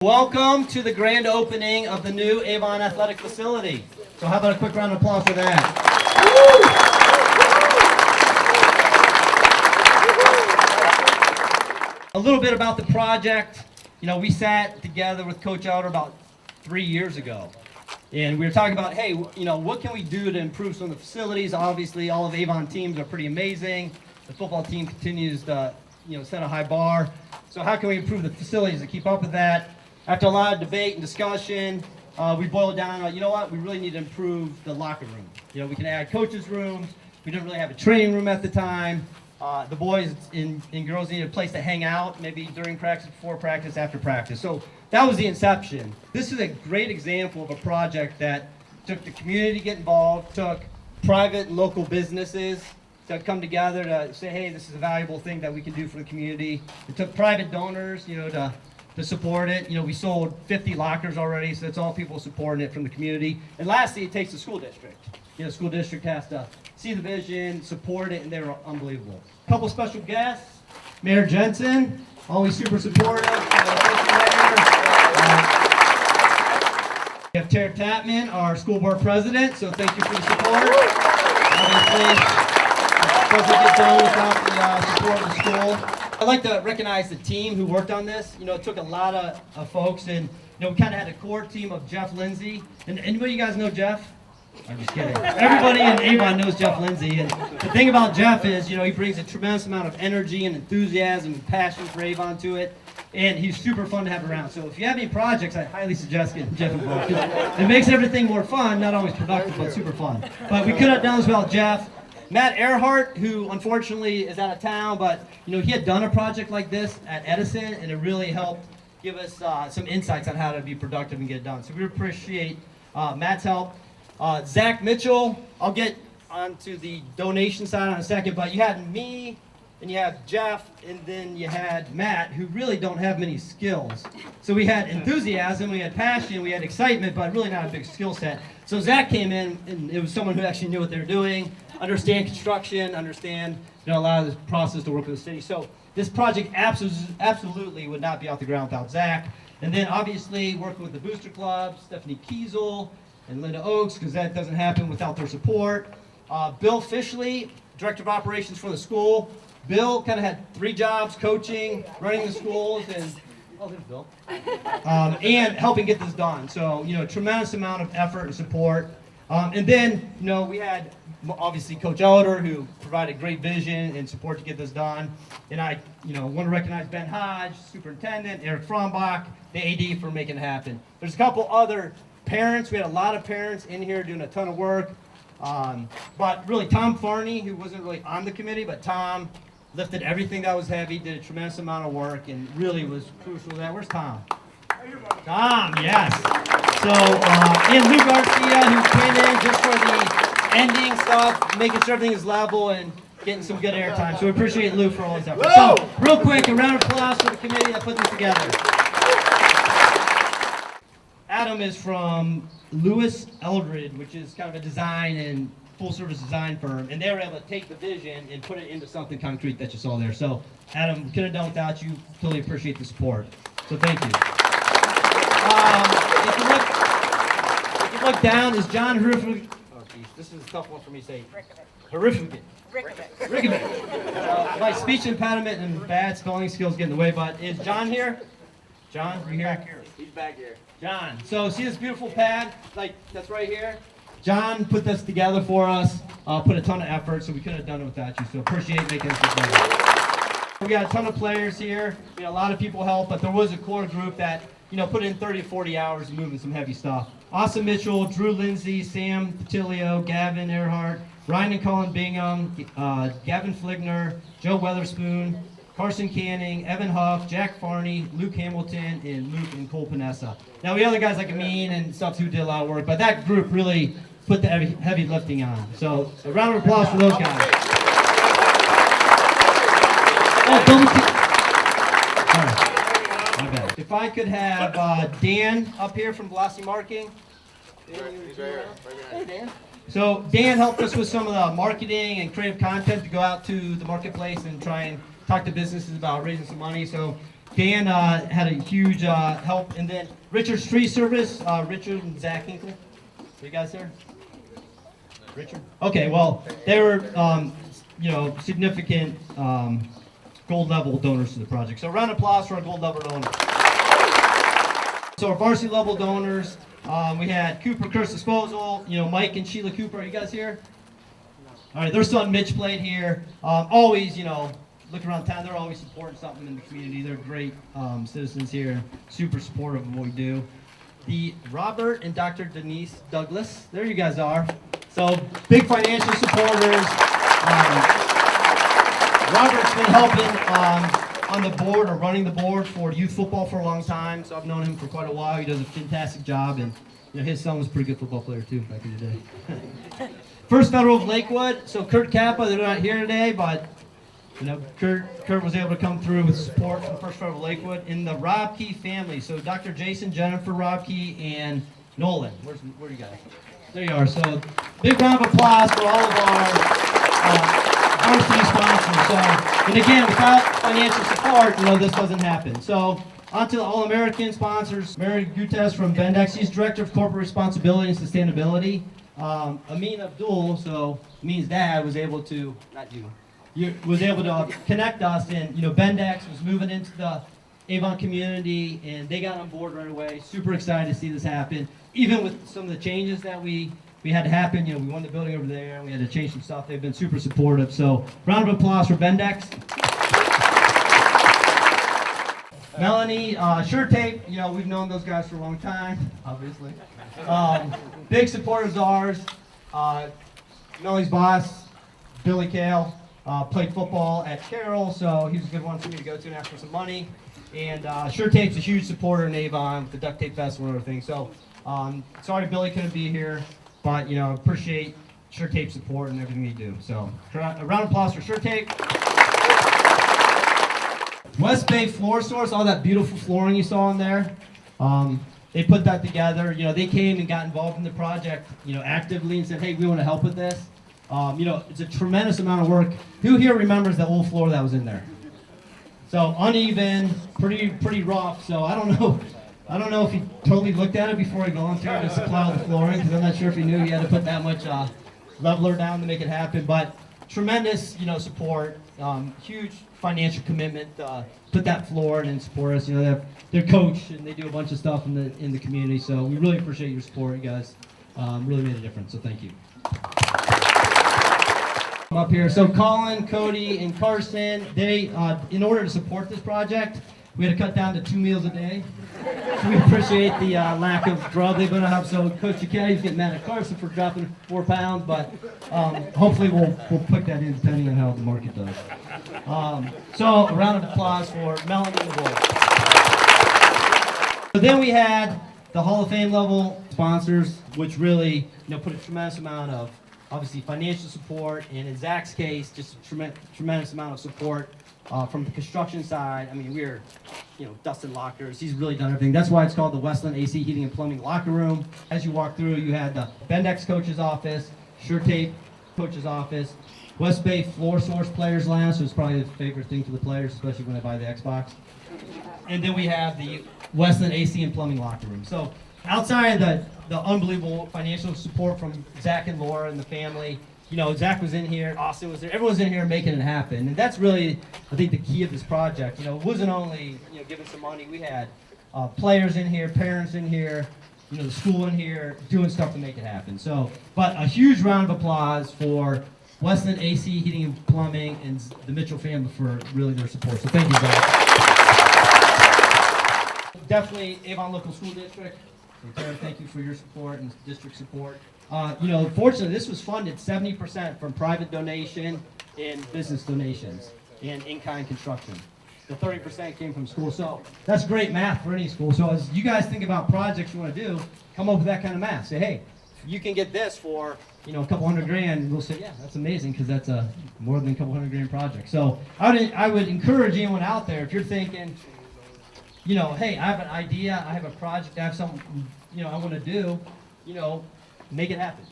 Welcome to the grand opening of the new Avon Athletic Facility. So how about a quick round of applause for that? A little bit about the project. You know, we sat together with Coach Elder about 3 years ago. And we were talking about, hey, you know, what can we do to improve some of the facilities? Obviously, all of Avon teams are pretty amazing. The football team continues to, set a high bar. So how can we improve the facilities to keep up with that? After a lot of debate and discussion, we boiled down on, you know what, we really need to improve the locker room. You know, we can add coaches' rooms. We didn't really have a training room at the time. The boys and girls needed a place to hang out, maybe during practice, before practice, after practice. So that was the inception. This is a great example of a project that took the community to get involved, took private and local businesses to come together to say, hey, this is a valuable thing that we can do for the community. It took private donors, to support it. We sold 50 lockers already, so that's all people supporting it from the community. And lastly, it takes the school district. The school district has to see the vision, support it, and they're unbelievable. A couple special guests. Mayor Jensen, always super supportive. We have Tara Tapman, our school board president, so thank you for the support. Obviously, it doesn't get done without the support of the school. I'd like to recognize the team who worked on this. It took a lot of folks, and we kind of had a core team of Jeff Lindsay. And anybody you guys know Jeff? I'm just kidding. Everybody in Avon knows Jeff Lindsay. And the thing about Jeff is, he brings a tremendous amount of energy and enthusiasm and passion for Avon to it. And he's super fun to have around. So if you have any projects, I highly suggest getting Jeff involved. It makes everything more fun, not always productive, but super fun. But we could have done this without Jeff. Matt Earhart, who unfortunately is out of town, but he had done a project like this at Edison, and it really helped give us some insights on how to be productive and get it done. So we appreciate Matt's help. Zach Mitchell, I'll get onto the donation side in a second, but you had me, and you have Jeff, and then you had Matt, who really don't have many skills. So we had enthusiasm, we had passion, we had excitement, but really not a big skill set. So Zach came in, and it was someone who actually knew what they were doing, understand construction, understand a lot of this process to work with the city. So this project absolutely would not be off the ground without Zach. And then obviously working with the Booster Club, Stephanie Kiesel and Linda Oakes, because that doesn't happen without their support. Bill Fishley, Director of Operations for the school. Bill kind of had 3 jobs: coaching, running the schools, and there's Bill. And helping get this done. So tremendous amount of effort and support. And then we had obviously Coach Elder, who provided great vision and support to get this done. And I want to recognize Ben Hodge, superintendent, Eric Frombach, the AD, for making it happen. There's a couple other parents. We had a lot of parents in here doing a ton of work. But really Tom Farney, who wasn't really on the committee, but Tom lifted everything that was heavy, did a tremendous amount of work, and really was crucial to that. Where's Tom? Tom, yes. So, and Lou Garcia, who came in just for the ending stuff, making sure everything is level and getting some good airtime. So we appreciate Lou for all his efforts. So, real quick, a round of applause for the committee that put this together. Adam is from Lewis Eldred, which is kind of a design and full-service design firm, and they were able to take the vision and put it into something concrete that you saw there. So, Adam, we could have done without you. Totally appreciate the support. So, thank you. If you look down, is John horrific? Oh, geez, this is a tough one for me to say. Horrific. My speech impediment and bad spelling skills get in the way, but is John here? John, are you here? He's back here. John, so see this beautiful pad, that's right here? John put this together for us, put a ton of effort, so we couldn't have done it without you, so appreciate making this together. We got a ton of players here, we had a lot of people help, but there was a core group that, put in 30 to 40 hours moving some heavy stuff. Austin Mitchell, Drew Lindsay, Sam Patilio, Gavin Earhart, Ryan and Colin Bingham, Gavin Fligner, Joe Weatherspoon, Carson Canning, Evan Huff, Jack Farney, Luke Hamilton, and Luke and Cole Panessa. Now we have other guys like Amin and stuff who did a lot of work, but that group really put the heavy lifting on. So a round of applause for those guys. My bad. If I could have Dan up here from Velocity Marketing. He's right here. Hey, Dan. So Dan helped us with some of the marketing and creative content to go out to the marketplace and try and talk to businesses about raising some money. So Dan had a huge help, and then Richard's Tree Service, Richard and Zach Hinkle. Are you guys there? Richard? Okay, well, they were, significant gold level donors to the project. So a round of applause for our gold level donors. So our varsity level donors, we had Cooper Curse Disposal, Mike and Sheila Cooper. Are you guys here? All right, their son Mitch played here. Always, look around town, they're always supporting something in the community. They're great citizens here, super supportive of what we do. The Robert and Dr. Denise Douglas, there you guys are. So big financial supporters. Robert's been helping on the board or running the board for youth football for a long time. So I've known him for quite a while. He does a fantastic job, and his son was a pretty good football player too back in the day. First Federal of Lakewood. So Kurt Kappa, they're not here today, but Kurt was able to come through with support from First Federal of Lakewood. In the Rob Key family, so Dr. Jason, Jennifer Rob Key, and Nolan. Where are you guys? There you are. So big round of applause for all of our varsity sponsors. So, and again, without financial support, this doesn't happen. So on to the All-American sponsors. Mary Gutes from Bendex. She's Director of Corporate Responsibility and Sustainability. Amin Abdul, so Amin's dad, was able to, not you, was able to connect us, and Bendex was moving into the Avon community, and they got on board right away. Super excited to see this happen. Even with some of the changes that we had to happen, we won the building over there, and we had to change some stuff. They've been super supportive. So round of applause for Bendex. Melanie, Sure Tape, we've known those guys for a long time, obviously. Big supporters of ours. Melanie's boss, Billy Kale, played football at Carroll, so he was a good one for me to go to and ask for some money. And Sure Tape's a huge supporter in Avon with the Duct Tape Festival and everything. So sorry Billy couldn't be here, but appreciate Sure Tape support and everything they do. So a round of applause for Sure Tape. West Bay Floor Source, all that beautiful flooring you saw in there. They put that together. They came and got involved in the project, actively and said, hey, we want to help with this. It's a tremendous amount of work. Who here remembers the old floor that was in there? So uneven, pretty rough. So I don't know if he totally looked at it before he volunteered to supply all the flooring, because I'm not sure if he knew he had to put that much leveler down to make it happen. But tremendous, support, huge financial commitment. Put that floor in and support us. They have their coach, and they do a bunch of stuff in the community. So we really appreciate your support, you guys. Really made a difference. So thank you. Up here, so Colin, Cody, and Carson, they, in order to support this project, we had to cut down to 2 meals a day. So we appreciate the lack of grub they're going to have. So Coach Duquette's getting mad at Carson for dropping 4 pounds, but hopefully we'll put that in depending on how the market does. So a round of applause for Melanie and the boys. So then we had the Hall of Fame level sponsors, which really put a tremendous amount of obviously financial support, and in Zach's case, just a tremendous amount of support from the construction side. I mean, we're, dusting lockers. He's really done everything. That's why it's called the Westland AC Heating and Plumbing Locker Room. As you walk through, you had the Bendex coach's office, Sure Tape coach's office, West Bay Floor Source Players Lounge, so it's probably the favorite thing for the players, especially when they buy the Xbox. And then we have the Westland AC and Plumbing Locker Room. So outside of the unbelievable financial support from Zach and Laura and the family, Zach was in here, Austin was there, everyone's in here making it happen. And that's really, I think, the key of this project. It wasn't only, giving some money. We had players in here, parents in here, the school in here, doing stuff to make it happen. So, but a huge round of applause for Westland AC Heating and Plumbing and the Mitchell family for really their support. So thank you, Zach. Definitely Avon Local School District. So Tara, thank you for your support and district support. Fortunately, this was funded 70% from private donation and business donations and in-kind construction. The 30% came from school. So that's great math for any school. So as you guys think about projects you want to do, come up with that kind of math. Say, hey, you can get this for a couple $100,000. And we'll say, yeah, that's amazing, because that's a more than a couple $100,000 project. So I would encourage anyone out there, if you're thinking, hey, I have an idea, I have a project, I have something, I want to do, make it happen.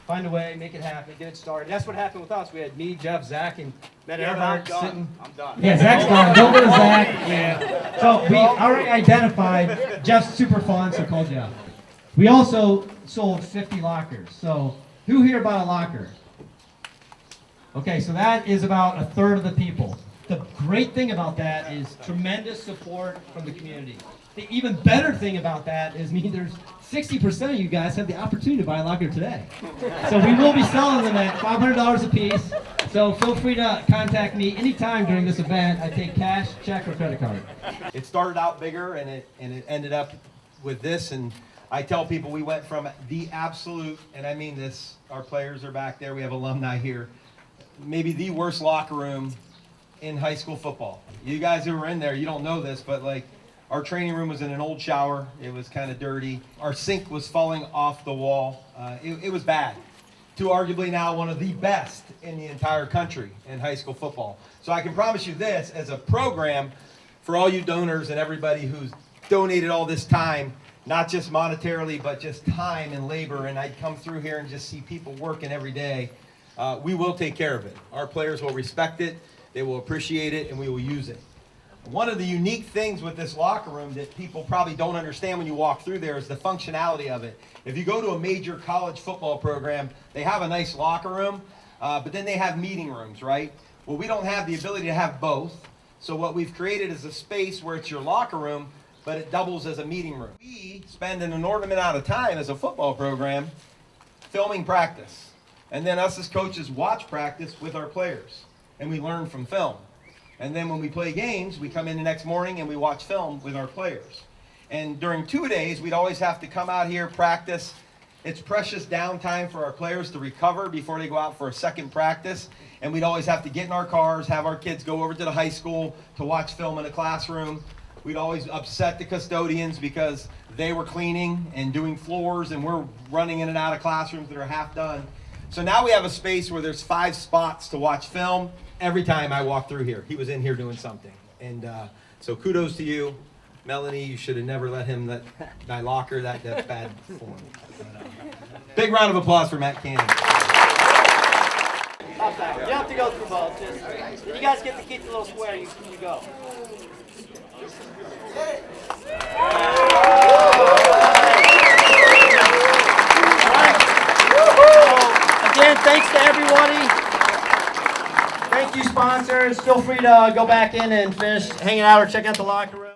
Find a way, make it happen, get it started. That's what happened with us. We had me, Jeff, Zach, and Matt Earhart sitting. I'm done. Yeah, Zach's gone. Don't go to Zach. Yeah. So we already identified Jeff's super fun, so called Jeff. We also sold 50 lockers. So who here bought a locker? Okay, so that is about a third of the people. The great thing about that is tremendous support from the community. The even better thing about that is there's 60% of you guys have the opportunity to buy a locker today. So we will be selling them at $500 a piece. So feel free to contact me anytime during this event. I take cash, check, or credit card. It started out bigger and it ended up with this, and I tell people we went from the absolute, and I mean this, our players are back there, we have alumni here, maybe the worst locker room in high school football. You guys who were in there, you don't know this, but like our training room was in an old shower. It was kind of dirty. Our sink was falling off the wall. It was bad. To arguably now one of the best in the entire country in high school football. So I can promise you this, as a program, for all you donors and everybody who's donated all this time, not just monetarily, but just time and labor, and I'd come through here and just see people working every day, we will take care of it. Our players will respect it, they will appreciate it, and we will use it. One of the unique things with this locker room that people probably don't understand when you walk through there is the functionality of it. If you go to a major college football program, they have a nice locker room, but then they have meeting rooms, right? Well, we don't have the ability to have both. So what we've created is a space where it's your locker room, but it doubles as a meeting room. We spend an inordinate amount of time as a football program filming practice. And then us as coaches watch practice with our players, and we learn from film. And then when we play games, we come in the next morning and we watch film with our players. And during 2 days, we'd always have to come out here, practice. It's precious downtime for our players to recover before they go out for a second practice. And we'd always have to get in our cars, have our kids go over to the high school to watch film in a classroom. We'd always upset the custodians because they were cleaning and doing floors, and we're running in and out of classrooms that are half done. So now we have a space where there's 5 spots to watch film. Every time I walk through here, he was in here doing something. And so kudos to you. Melanie, you should have never let him let my locker, that's bad form. Big round of applause for Matt Cannon. You don't have to go through both. Just, you guys get to keep the little square. You go. Again, thanks to everybody. Thank you, sponsors. Feel free to go back in and finish hanging out or checking out the locker room.